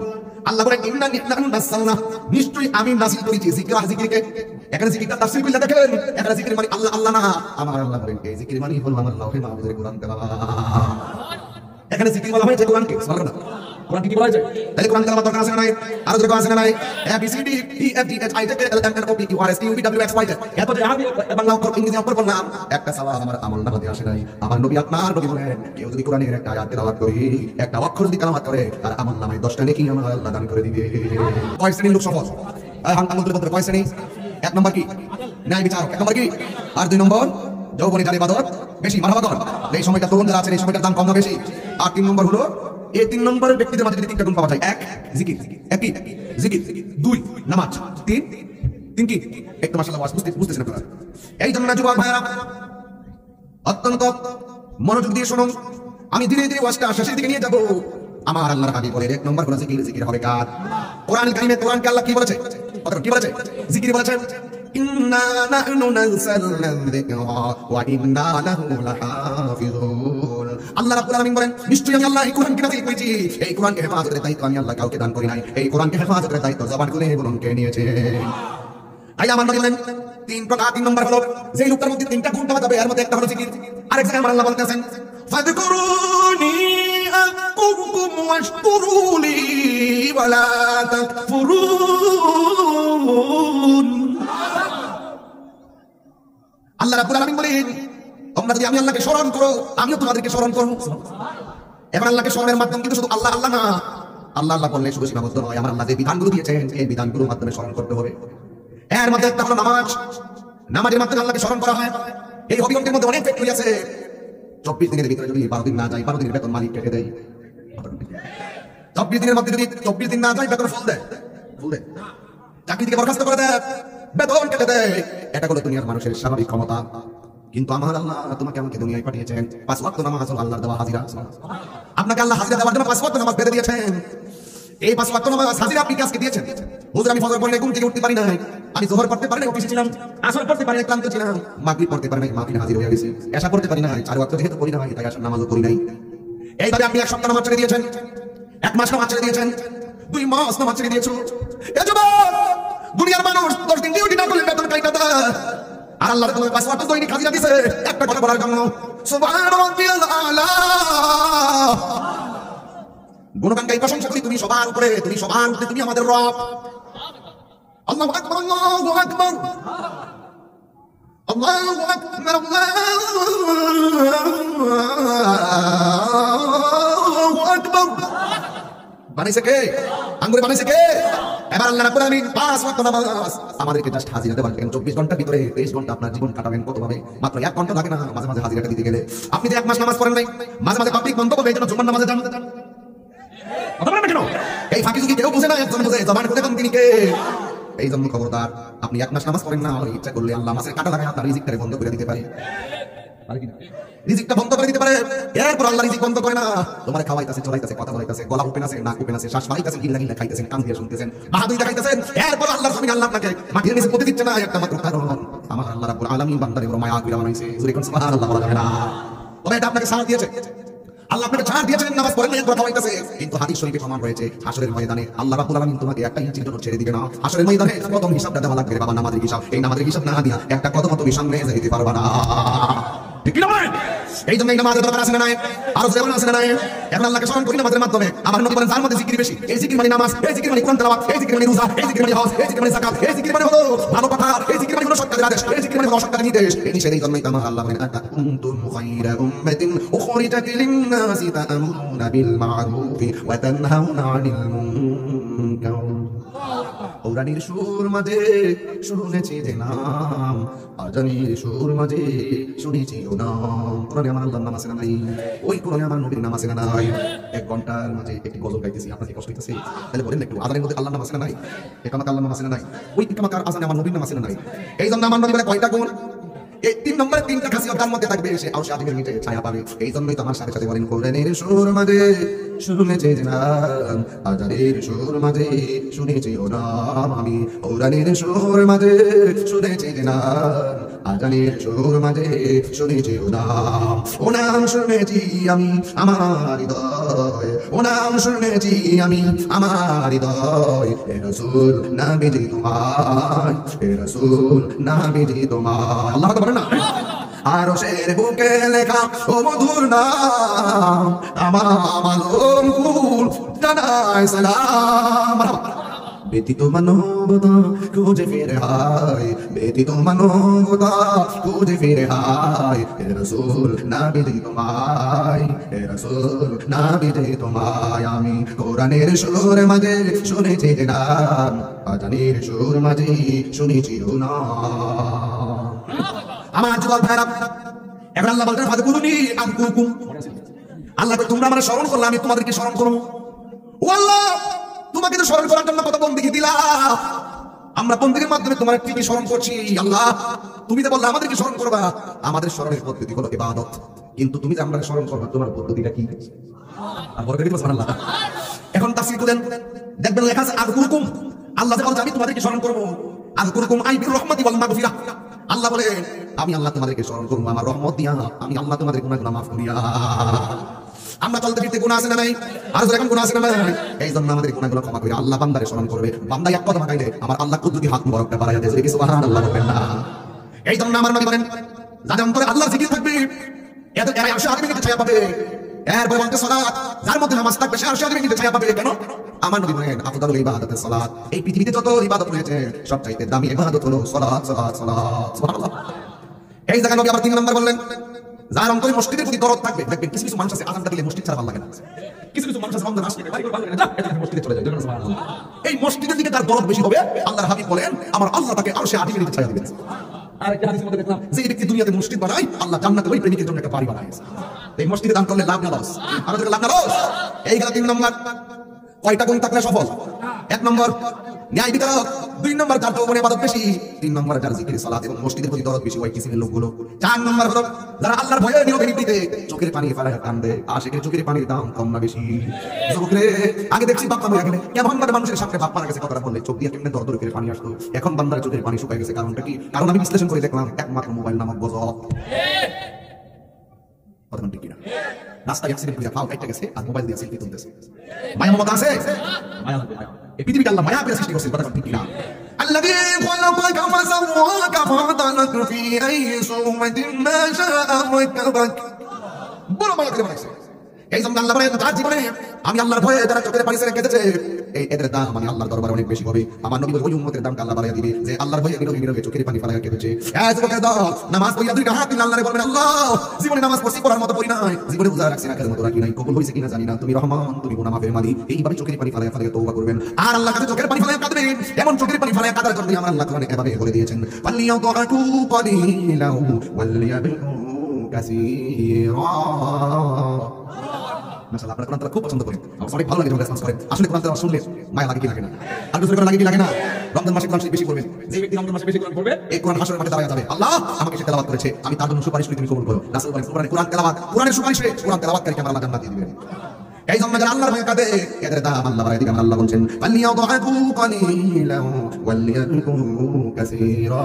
আল্লাহ বলেন ইন্না নাহনু নাযালনা, নিশ্চয়ই আমি নাযিল করেছি যিকরা, জিকিরকে। এখানে জিকিরটা তাফসীর করলে দেখেন, এখানে জিকির মানে আল্লাহ আল্লাহ না, আমার আল্লাহ বলেন এই জিকির মানে হলো আমার লাউহে মাহফুজের কোরআন তেলাওয়াত। এখানে জিকির বলা হয়েছে কোরআনকে, সুবহানাল্লাহ। কোরআন কি বলা হয়েছে? তাহলে কোরআন তেলাওয়াত দরকার আছে না নাই? আর দরকার আছে না নাই? A B C D E F G H I J K L M N O P Q R S T U V W X Y Z, এত যে আমি বাংলা অক্ষর ইংরেজি অক্ষর বললাম, একটা সাওয়াব আমার আমলনামাতে আসে নাই। আমার নবী আপনার নবী বলেন, কেউ যদি কোরআনের একটা আয়াত তেলাওয়াত করে, একটা অক্ষর যদি তেলাওয়াত করে, তার আমলনামায় 10টা নেকি আমার আল্লাহ দান করে দিবে। কয় শ্রেণীর লোক সফল? আমল তুলে বলতে কয় শ্রেণী? 1 নম্বর কি? ন্যায় বিচারক। 1 নম্বর কি? আর 2 নম্বর যৌবনী যার ইবাদত বেশি। মারহাবা কর। এই সময়টা তরুণ যারা আছেন, এই সময়টার দাম কম না বেশি? আর 3 নম্বর হলো এই 3 নম্বরের ব্যক্তিদের মাঝে যদি 3টা গুণ পাওয়া যায়, 1 জিকির, একই জিকির, 2 নামাজ, 3 কি একটু মাশাআল্লাহ বুঝতেছেন আপনারা। এই জন্য যুবক ভাইরা অত্যন্ত মনোযোগ দিয়ে শুনুন, আমি ধীরে ধীরে ওয়াজটা শেষের দিকে নিয়ে যাব। আমার আল্লাহর হাবিব বলে 1 নম্বর হলো জিকির। জিকির হবে কার? কোরআনুল কারীমে কোরআনকে আল্লাহ কি বলেছে? কথা কি বলেছে? জিকির বলেছে ইন্না নাহনু নাযালনা যিকরা ওয়া ইন্না লাহু লাহাফিজুন। আল্লাহ রাব্বুল আলামিন বলেন নিশ্চয়ই আমি আল্লাহ এই কোরআনকে নাযিল করেছি, এই কোরআনকে হেফাজতের দায়িত্ব আমি আল্লাহ কাউকে দান করি নাই, এই কোরআনকে হেফাজতের দায়িত্ব জবান খুলে বলুন কে নিয়েছে? আই আমার নবী বলেন 3 প্রকার। 3 নম্বর হলো যে লোকটার মধ্যে 3টা গুণ পাওয়া যাবে, এর মধ্যে একটা হলো জিকির। আরেক জায়গায় আমার আল্লাহ বলতেছেন ফাযকুরুনি আযকুরকুম ওয়াশকুরুলি ওয়ালা তাকফুরুন। আল্লাহ রাব্বুল আলামিন বলেন তোমরা যদি আমি আল্লাহকে স্মরণ করো, আমিও তোমাদেরকে স্মরণ করব। এখন আল্লাহকে স্মরণের মাধ্যম কিন্তু শুধু আল্লাহ আল্লাহ না, আল্লাহ আল্লাহ বললে শুধু সীমাবদ্ধ নয়। আমার আল্লাহ যে বিধানগুলো দিয়েছেন এই বিধানগুলোর মাধ্যমে স্মরণ করতে হবে। এর মধ্যে একটা হলো নামাজ। নামাজের মাধ্যমে আল্লাহকে স্মরণ করা হয়। এই হবিগণের মধ্যে অনেক ফ্যাক্টরি আছে। 24 দিনের ভিতরে যদি 12 দিন না যায়, 12 দিনের বেতন মালিক কেটে দেয়। 24 দিনের মধ্যে যদি 24 দিন না যায় বেতন ফুল দেয়, চাকরি থেকে বরখাস্ত করে দেয়, বেতন কেটে দেয়। এটা হলো দুনিয়ার মানুষের স্বাভাবিক ক্ষমতা। কিন্তু আমার আল্লাহ তোমাকে আমাকে দুনিয়ায় পাঠিয়েছেন 5 ওয়াক্ত নামাজ হলো আল্লাহর দেওয়া হাজিরা। আপনাকে আল্লাহ হাজিরা দেওয়ার জন্য 5 ওয়াক্ত নামাজ বেঁধে দিয়েছেন। এই 5 ওয়াক্ত নামাজ হাজিরা আপনি আজকে দিয়েছেন। হুজুর আমি ফজর পড়লে ঘুম থেকে উঠতে পারি না, আমি যোহর পড়তে পারি না, অফিসে ছিলাম, আসর পড়তে পারি না, ক্লান্ত ছিলাম, মাগরিব পড়তে পারি না, মাগরিবে হাজির হয়ে গেছি, এশা পড়তে পারি না, 4 ওয়াক্ত যেহেতু পড়ি না তাই আসার নামাজও পড়ি নাই। এইভাবে আপনি 1 সপ্তাহ নামাজ ছেড়ে দিয়েছেন, 1 মাস নামাজ ছেড়ে দিয়েছেন, 2 মাস নামাজ ছেড়ে দিয়েছো। এ যুবক, দুনিয়ার মানুষ 10 দিন ডিউটি না করলে বেতন কাইটা দেয়, আর আল্লাহ তোমাকে 5 ওয়াক্ত দৈনিক হাজিরা দিয়েছে একটা কথা বলার জন্য। সুবহানাল্লাহিল আলা। গুণগান গাই প্রশংসা করি তুমি সবার উপরে, তুমি সবার উপরে, তুমি আমাদের রব। আল্লাহু আকবার, আল্লাহু আকবার, আল্লাহু আকবার, আল্লাহু আকবার। বানাইছে কে? আঙ্গুরে বানাইছে কে? এবার আল্লাহ রাব্বুল আলামিন 5 ওয়াক্ত নামাজ আমাদেরকে জাস্ট হাজিরা দেবেন। 24 ঘন্টার ভিতরে 23 ঘন্টা আপনার জীবন কাটাবেন কত ভাবে? মাত্র 1 ঘন্টা লাগে না মাঝে মাঝে হাজিরাটা দিতে গেলে। আপনি যে 1 মাস নামাজ পড়েন নাই, মাঝে মাঝে পাবলিক বন্ধ করবে, এই জন্য জুমার নামাজে যান। এই ফাঁকি যদি কেউ বুঝে না, একজন বুঝে, জবান খুলে কোন তিনি কে? এই জন্য খবরদার, আপনি 1 মাস নামাজ পড়েন না, ইচ্ছা করলে আল্লাহ মাসের কাটা লাগায় আপনার রিজিকটারে বন্ধ করে দিতে পারে। রিজিকটা বন্ধ করে দিতে পারে। এরপর আল্লাহ রিজিক বন্ধ করে না, তোমার খাওয়াইতেছে, চলাইতেছে, কথা বলাইতেছে, গলা ওপেন আছে, নাক ওপেন আছে, শ্বাস বাড়াইতেছে, গিল্লা গিল্লা খাইতেছেন, কান দিয়ে শুনতেছেন, বাহাদুরি দেখাইতেছেন। এরপর আল্লাহর জমিন আল্লাহ আপনাকে মাটির নিচে পড়তে দিচ্ছে না, একটা মাত্র কারণ আমার আল্লাহ রাব্বুল আলামিন বান্দারে বড় মায়া করে বানাইছে। জোরে কোন সুবহানাল্লাহ বলা যাবে না। তবে এটা আপনাকে ছাড় দিয়েছে, আল্লাহ আপনাকে ছাড় দিয়েছেন, নামাজ পড়েন না, কথা হইতাছে। কিন্তু হাদিস শরীফে প্রমাণ রয়েছে হাশরের ময়দানে আল্লাহ রাব্বুল আলামিন তোমাকে একটা ইঞ্চির জন্য ছেড়ে দিবে না। হাশরের ময়দানে প্রথম হিসাবটা দেওয়া লাগবে বাবা, নামাজের হিসাব। এই নামাজের হিসাব না দিয়া একটা কদম তুমি সামনে যেতে পারবা না। ঠিক না? এই জন্য এই নামাজের দরকার আছে না নাই? আর যেমন আছে না নাই? এখন আল্লাহকে স্মরণ করি নামাজের মাধ্যমে। আমার নবী বলেন যার মধ্যে জিকির বেশি, এই জিকির মানে নামাজ, এই জিকির মানে কোরআন তেলাওয়াত, এই জিকির মানে রোজা, এই জিকির মানে হজ, এই জিকির মানে যাকাত, এই জিকির মানে হলো ভালো কথা, এই জিকির মানে হলো সৎ কাজের আদেশ, এই জিকির মানে হলো অসৎ কাজের নির্দেশ। এই নিষেধ। এই জন্যই আমার আল্লাহ বলেন কুনতুম খায়রা উম্মাতিন উখরিজাত লিন-নাসি তা'মুরুনা বিল মা'রুফি ওয়া তানহাউনা 'আনিল মুনকার। কোরআনের সুর মাঝে শুনেছি যে নাম, আজানের সুর মাঝে শুনেছি ও নাম। কোরআনে আমার আল্লাহর নাম আছে না নাই? ওই কোরআনে আমার নবীর নাম আছে না নাই? 1 ঘন্টার মাঝে একটি গজল গাইতেছি, আপনার কি কষ্ট হইতেছে? তাহলে বলেন একটু, আজানের মধ্যে আল্লাহর নাম আছে না নাই? একামাত আল্লাহর নাম আছে না নাই? ওই একামাত আজানে আমার নবীর নাম আছে না নাই? এই জন্য আমার নবী বলে কয়টা গুণ? এই 3 নম্বরে 3টা খাসিয়ত তার মধ্যে থাকবে, সে আরশ আযীমের নিচে ছায়া পাবে। এই জন্যই তো আমার সাথে সাথে বলেন কোরআনের সুর মাঝে শুনেছি যে নাম, আজানের সুর মাঝে শুনেছি ও নাম। আমি কোরআনের সুর মাঝে শুনেছি যে নাম, আজানের সুর মাঝে শুনেছি ও নাম। ও নাম শুনেছি আমি আমার হৃদয়, ও নাম শুনেছি আমি আমার হৃদয়। এ রাসূল নাবিজি তোমায়, এ রাসূল নাবিজি তোমায়। আল্লাহ তো বলেন না, আরশের বুকে লেখা ও মধুর নাম, তামাম আলম কুল জানায় সালাম। ব্যতীত মানবতা খুঁজে ফিরে হায়, ব্যতীত মানবতা খুঁজে ফিরে হায়। হে রাসূল নাবিজি তোমায়, হে রাসূল নাবিজি তোমায়। আমি কোরআনের সুর মাঝে শুনেছি যে নাম, আজানের সুর মাঝে শুনেছি ও নাম। আমার যুবক ভাইরা, এখন আল্লাহ বলতেন ফাযকুরুনি আযকুরকুম। আল্লাহ তোমরা আমার স্মরণ করলে আমি তোমাদেরকে স্মরণ করবো। ও আল্লাহ, তোমাকে তো স্মরণ করার জন্য কত বন্দেগী দিলা, আমরা বন্দেগীর মাধ্যমে তোমার ঠিকই স্মরণ করছি। আল্লাহ তুমি তো বললে আমাদেরকে স্মরণ করবা, আমাদের স্মরণের পদ্ধতি হলো ইবাদত, কিন্তু তুমি যে আমরা স্মরণ করবা তোমার পদ্ধতিটা কি? আর বড় করে দিতে সুবহানাল্লাহ। এখন তাফসীর করেন, দেখবেন লেখা আছে আযকুরকুম, আল্লাহ যে বলছে আমি তোমাদেরকে স্মরণ করব, আযকুরকুম আই বির রাহমাতি ওয়াল মাগফিরাহ। আল্লাহ বলে আমি আল্লাহ তোমাদেরকে স্মরণ করব আমার রহমত দিয়া, আমি আল্লাহ তোমাদের গুনাহ মাফ করিয়া। আমরা চলতে ফিরতে গুনাহ আছে না নাই? আর যখন গুনাহ আছে না নাই? এই জন্য আমাদের গুনাহগুলো ক্ষমা করে আল্লাহ বান্দারে স্মরণ করবে। বান্দা এক কদম আগাইলে আমার আল্লাহ কুদরতি হাত মুবারকটা বাড়াইয়া দেয়, সুবহানাল্লাহ বলবেন না? এই জন্য আমার নবী বলেন যাদের অন্তরে আল্লাহর জিকির থাকবে এদের এরা আরশে আজিমের ছায়া পাবে। এরপরে বলতে সালাত, যার মধ্যে নামাজ থাকবে সে আরশে আজিমের ছায়া পাবে। কেন? আমার নবী বলেন আফদালুল ইবাদাতিস সালাত, এই পৃথিবীতে যত ইবাদত রয়েছে সবচাইতে দামি ইবাদত হলো সালাত, সালাত, সালাত। সুবহানাল্লাহ। এই জায়গায় নবী আবার 3 নাম্বার বললেন যার অন্তরে মসজিদের প্রতি দরদ থাকবে। দেখবেন কিছু কিছু মানুষ আছে আযানটা দিলে মসজিদ ছাড়া ভালো লাগে না, কিছু কিছু মানুষ আছে রমজান আসলে বাড়ি করে ভালো লাগে না, এটা মসজিদে চলে যায়। সুবহানাল্লাহ। এই মসজিদের দিকে তার দরদ বেশি হবে, আল্লাহর হাবিব বলেন আমার আল্লাহ তাকে আরশে আজিমের ছায়া দিবেন। আর একটা হাদিসের মধ্যে দেখলাম যে ব্যক্তি দুনিয়াতে মসজিদ বানায় আল্লাহ জান্নাতে ওই প্রেমিকের জন্য একটা বাড়ি বানায়। এই মসজিদে দান করলে লাভ না লস? আমাদের লাভ না লস? এই গেল 3 নম্বর। কয়টা গুণ থাকলে সফল? 1 নম্বর ন্যায় বিচারক, 2 নম্বর যার যৌবনে ইবাদত বেশি, 3 নম্বর যার জিকির সালাত এবং মসজিদের প্রতি দরদ বেশি ওই কিসিমের লোকগুলো, 4 নম্বর হলো যারা আল্লাহর ভয়ে নীরবে নিভৃতে চোখের পানি ফেলায় কান্দে। আশিকের চোখের পানির দাম কম না বেশি? যুবকরে আগে দেখছি বাপ মা গেলে কেমন ভাবে মানুষের সামনে বাপ মারা গেছে কথাটা বললে চোখ দিয়ে কেমনে দরদর করে পানি আসতো, এখন বান্দার চোখের পানি শুকায় গেছে। কারণটা কি? কারণ আমি বিশ্লেষণ করে দেখলাম একমাত্র মোবাইল নামক গজব। কথা ঠিক কিনা? রাস্তায় অ্যাক্সিডেন্ট করে ফাও কাটতে গেছে আর মোবাইল দিয়ে সেলফি তুলতেছে। মায়া মমতা আছে? মায়া লাগবে। এই পৃথিবীতে আল্লাহ মায়া করে সৃষ্টি করেছেন। কথা ঠিক কিনা? الذي خلقك فسواك فعدلك في أي صورة ما شاء ركبك। বড় মায়া করে বানাইছে। এই জন্য আল্লাহ বলেন তার জীবনে আমি আল্লাহর ভয়ে যারা চোখের পানি ছেড়ে কেঁদেছে এই এদের দাম আমি আল্লাহর দরবারে অনেক বেশি হবে। আমার নবী ওই উম্মতের দামটা আল্লাহ বাড়াইয়া দিবে যে আল্লাহর ভয়ে নীরবে চোখের পানি ফেলাইয়া কেঁদেছে। এই যুবকের দল নামাজ পড়িয়া 2টা হাত নিয়ে আল্লাহরে বলবেন আল্লাহ জীবনে নামাজ পড়ছি পড়ার মতো পড়ি নাই, জীবনে রোজা রাখছি না কাজের মতো রাখি নাই, কবুল হইছে কিনা জানি না, তুমি রহমান তুমি গুনাহ মাফের মালিক। এইভাবে চোখের পানি ফেলাইয়া ফেলাইয়া তওবা করবেন আর আল্লাহর কাছে চোখের পানি ফেলাইয়া কাঁদবেন। এমন চোখের পানি ফেলাইয়া কাঁদার জন্য আমার আল্লাহ কোরআনে এভাবে বলে দিয়েছেন ফালিয়াদু কলিলাহু ওয়ালিয়াবকু কাসীরা। মাশাআল্লাহ, আপনারা কোরআন তেলাওয়াত খুব পছন্দ করেন, আমার অনেক ভালো লাগে যখন রেসপন্স করেন। আসলে কোরআন তেলাওয়াত শুনলে মায়া লাগে কি লাগে না? আর দুসরে করে লাগে কি লাগে না? রমজান মাসে কোরআন শরীফ বেশি পড়বেন, যে ব্যক্তি রমজান মাসে বেশি কোরআন পড়বে এই কোরআন হাসরের মাঠে দাঁড়ায় যাবে আল্লাহ আমাকে সে তেলাওয়াত করেছে, আমি তার জন্য সুপারিশ করি তুমি কবুল করো। রাসূল বলেন কোরআন তেলাওয়াত, কোরআনের সুপারিশে কোরআন তেলাওয়াতকারীকে আমার আল্লাহ জান্নাত দিয়ে দিবেন। এই জন্য যারা আল্লাহর ভয়ে কাঁদে এদের দাম আল্লাহ বাড়ায় দিবেন। আল্লাহ বলেন ফালিয়াদু কলিলাহু ওয়ালিয়াবকু কাসীরা।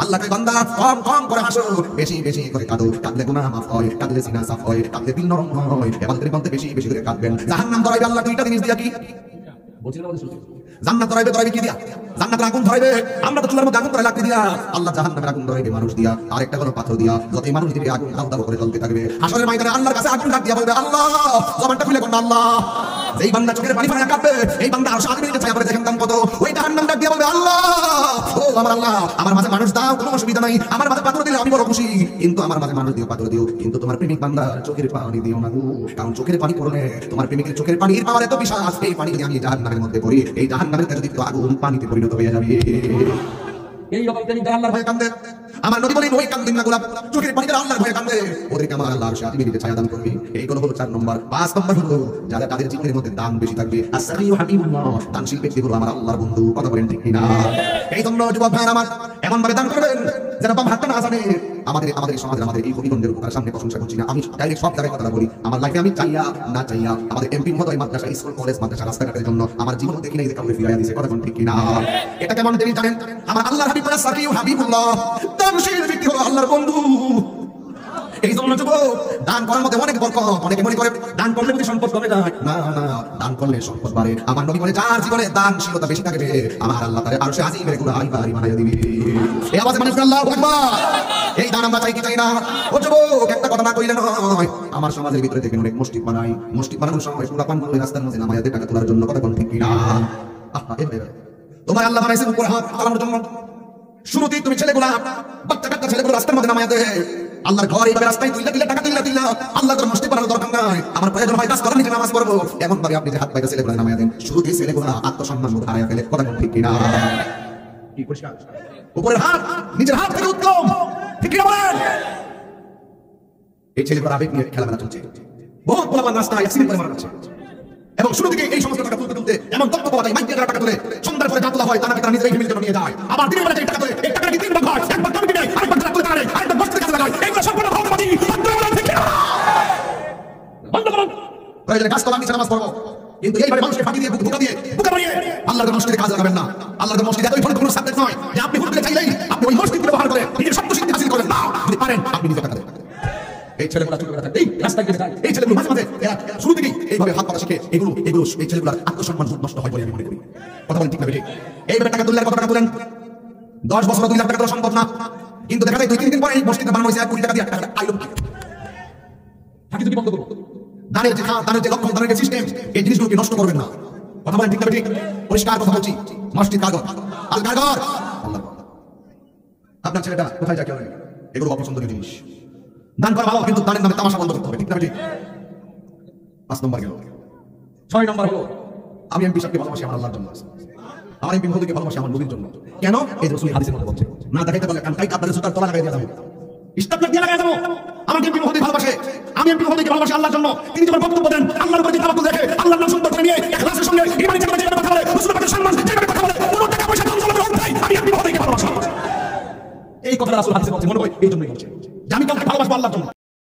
আল্লাহকে বান্দা কম কম করে হাসো, বেশি বেশি করে কাঁদো। কাঁদলে গুনাহ মাফ হয়, কাঁদলে সিনা সাফ হয়, কাঁদলে দিল নরম হয়। ইবাদতের বলতে বেশি বেশি করে কাঁদবেন। জাহান্নাম ধরাইবে আল্লাহ 2টা জিনিস দিয়া কি বলছিলেন আমাদের শুনতে? জান্নাত ধরাইবে কি দিয়া? জান্নাতের আগুন ধরাইবে, আমরা তো চুলার মধ্যে আগুন ধরাই লাগতে দিয়া। আল্লাহ জাহান্নামের আগুন ধরাইবে মানুষ দিয়া, আরেকটা হলো পাথর দিয়া। যতই মানুষ দিবে আগুন দাও দাও করে জ্বলতে থাকবে। হাসরের ময়দানে আল্লাহর কাছে আগুন ডাক দিয়া বলবে আল্লাহ, জবানটা খুলে কোন আল্লাহ। যেই বান্দা চোখের পানি ফেলে কাঁদবে এই বান্দা আরশে আজিমের ছায়া পড়ে দেখেন দাম কত। ওই জাহান্নাম ডাক দিয়া বলবে আল্লাহ, ও আমার আল্লাহ, আমার মাঝে মানুষ দাও কোনো অসুবিধা নাই, আমার মাঝে পাথর দিলে আমি বড় খুশি, কিন্তু আমার মাঝে মানুষ দিও পাথর দিও, কিন্তু তোমার প্রেমিক বান্দা চোখের পানি দিও না গো। কারণ চোখের পানি পড়লে তোমার প্রেমিকের চোখের পানির পাওয়ার এত বিশাল, এই পানি যদি আমি জাহান্নামের মধ্যে পড়ি এই জাহান্নামের তেজ দীপ্ত আগুন পানিতে পরিণত হয়ে যাবে। এই রকম প্রেমিক যারা আল্লাহর ভয়ে কাঁদে আমার নবী বলেন ওই কান্দিন না গোলাপ চোখের পানি যারা আল্লাহর ভয়ে কাঁদে ওদেরকে আমার আল্লাহ আরশে আজিমের নিচে ছায়া দান করবে। এইগুলো হলো 4 নম্বর। 5 নম্বর হলো যারা তাদের জীবনের মধ্যে দান বেশি থাকবে। আস-সাখিয়ু হাবিবুল্লাহ, দানশীল ব্যক্তি হলো আমার আল্লাহর বন্ধু। কথা বলেন ঠিক কিনা? এই জন্য যুবক ভাইরা আমার এমন ভাবে দান করবেন যেন বাম হাতটা না জানে। আমাদের সমাজের আমাদের এই হবিগঞ্জের উপকার সামনে প্রশংসা করছি না, আমি ডাইরেক্ট সব জায়গায় কথা বলি। আমার লাইফে আমি চাইয়া না চাইয়া আমাদের এমপি মহোদয় মাদ্রাসা স্কুল কলেজ মাদ্রাসা রাস্তাঘাটের জন্য আমার জীবন দেখি নাই যে কাউকে ফিরাইয়া দিয়েছে। কথা ঠিক কিনা? এটা কেমন তিনি জানেন? আমার আল্লাহর হাবিব আস-সাখিয়ু হাবিবুল্লাহ, দানশীল ব্যক্তি হলো আল্লাহর বন্ধু। এই জন্য যুবক দান করার মধ্যে অনেক বরকত। অনেকে মনে করে দান করলে যদি সম্পদ কমে যায়, না না, দান করলে সম্পদ বাড়ে। আমার নবী বলে যার জীবনে দানশীলতা বেশি থাকবে আমার আল্লাহ তারে আরশে আজিমের গুনাহ বাড়ি বানাইয়া দিবে। এই আওয়াজে মানুষ আল্লাহু আকবার। এই দান আমরা চাই কি চাই না? ও যুবক একটা কথা না কইলে নয়। আমার সমাজের ভিতরে দেখেন অনেক মসজিদ বানাই, মসজিদ বানানোর সময় পুরা পানগুলো রাস্তার মধ্যে নামাইয়া টাকা তোলার জন্য। কথা কোন ঠিক কিনা? আহা তোমার আল্লাহ বানাইছে উপর হাত চালানোর জন্য। শুরুতেই তুমি ছেলেগুলা বাচ্চা কাচ্চা ছেলেগুলো রাস্তার মধ্যে নামাইয়া দেয় আল্লাহর ঘর এইভাবে রাস্তায় তুইলা টাকা তুইলা আল্লাহ তোর মসজিদ বানানোর দরকার নাই। আমার প্রয়োজন হয় কাজ করার নিচে নামাজ পড়বো, এমন ভাবে আপনি যে হাত পাইতে ছেলেগুলো নামাইয়া দেন শুরুতেই ছেলেগুলো আত্মসম্মান বোধ হারাইয়া ফেলে। কথা ঠিক কিনা? কি পরিষ্কার? উপরের হাত নিচের হাত থেকে উত্তম। ঠিক কিনা বলেন? এই ছেলেগুলোর আবেগ নিয়ে খেলামেলা চলছে। বহুত পোলাপান রাস্তায় অ্যাক্সিডেন্ট করে মারা যাচ্ছে। এবং শুরু থেকে এই সমস্ত টাকা তুলতে এমন তথ্য পাওয়া যায়, মাইকে টাকা তুলে সন্ধ্যার পরে যা তোলা হয় তা নাকি তারা নিজের ফ্যামিলির জন্য নিয়ে যায়। আবার দিনের বেলা টাকা তুলে এই টাকাটা কি তিনবার হয়, একবার কমিটি নেয়, আরেকবার টাকা তুলে তারা আরেকবার বস্তিতে কাজে লাগায়। এইগুলো সম্পূর্ণ ভাওতাবাজি। বন্ধ করুন। প্রয়োজনে কাজ করলাম, নিচে নামাজ পড়বো, কিন্তু এইভাবে মানুষকে ফাঁকি দিয়ে ধোঁকা দিয়ে বোকা বানিয়ে আল্লাহর মসজিদে কাজ লাগাবেন না। আল্লাহর মসজিদ এতই কোনো সাবজেক্ট নয় যে আপনি হুট করে চাইলেই আপনি ওই মসজিদ ব্যবহার করে নিজের সত্য সিদ্ধি হাসিল করেন না। যদি পারেন আপনি নিজে টাকা দেন। এই ছেলেগুলো চুরি করে থাকে, এই রাস্তায় গিয়ে যায়, এই ছেলেগুলো মাঝে মাঝে এরা শুরু থেকেই এইভাবে হাত পাতা শিখে এগুলো এই ছেলেগুলোর আত্মসম্মান নষ্ট হয় বলে আমি মনে করি। কথা বলেন ঠিক না বেঠিক? এইভাবে টাকা তুললে কত টাকা তুলেন? 10 বছর 2 লাখ টাকা তোলা সম্ভব না, কিন্তু দেখা যায় 2-3 দিন পরে এই মসজিদে বানানো হয়েছে 1 কোটি টাকা দিয়ে টাকা আইলো ফাঁকি যদি বন্ধ করবো। দানের যে খাত, দানের যে লক্ষ্য, দানের যে সিস্টেম, এই জিনিসগুলোকে নষ্ট করবেন না। কথা বলেন ঠিক না বেঠিক? পরিষ্কার কথা বলছি, মসজিদ কারগর আল কারগর আল্লাহ। আপনার ছেলেটা কোথায় যায় কেউ নেই, এগুলো অপছন্দনীয় জিনিস। দান করা ভালো, কিন্তু দানের নামে তামাশা বন্ধ করতে হবে, ঠিক না বেঠিক? 5 নম্বর গেল। 6 নম্বর হলো আমি এমপি সাহেবকে ভালোবাসি আমার আল্লাহর জন্য, আমার এমপি মহোদয়কে ভালোবাসি আমার নবীর জন্য। কেন? এই যে রাসূল হাদিসের মধ্যে বলছে, না দেখাইতে পারলে কান কাইট আপনাদের সুতার তলা লাগাই দিয়ে যাবে, স্টাপলার দিয়ে লাগাই যাবো। আমার এমপি মহোদয় ভালোবাসে, আমি এমপি মহোদয়কে ভালোবাসি আল্লাহর জন্য। তিনি যখন বক্তব্য দেন আল্লাহর উপরে যে তাওয়াক্কুল রেখে আল্লাহর নাম সুন্দর করে নিয়ে ইখলাসের সঙ্গে ঈমানি যেভাবে কথা বলে, রাসূলের প্রতি সম্মান যেভাবে কথা বলে, কোনো টাকা পয়সা খরচ করে ভাই আমি এমপি মহোদয়কে ভালোবাসি। এই কথাটা রাসূল হাদিসে বলছে, মনে হয় এই জন্যই বলছে যে আমি কাউকে ভালোবাসবো আল্লাহর জন্য।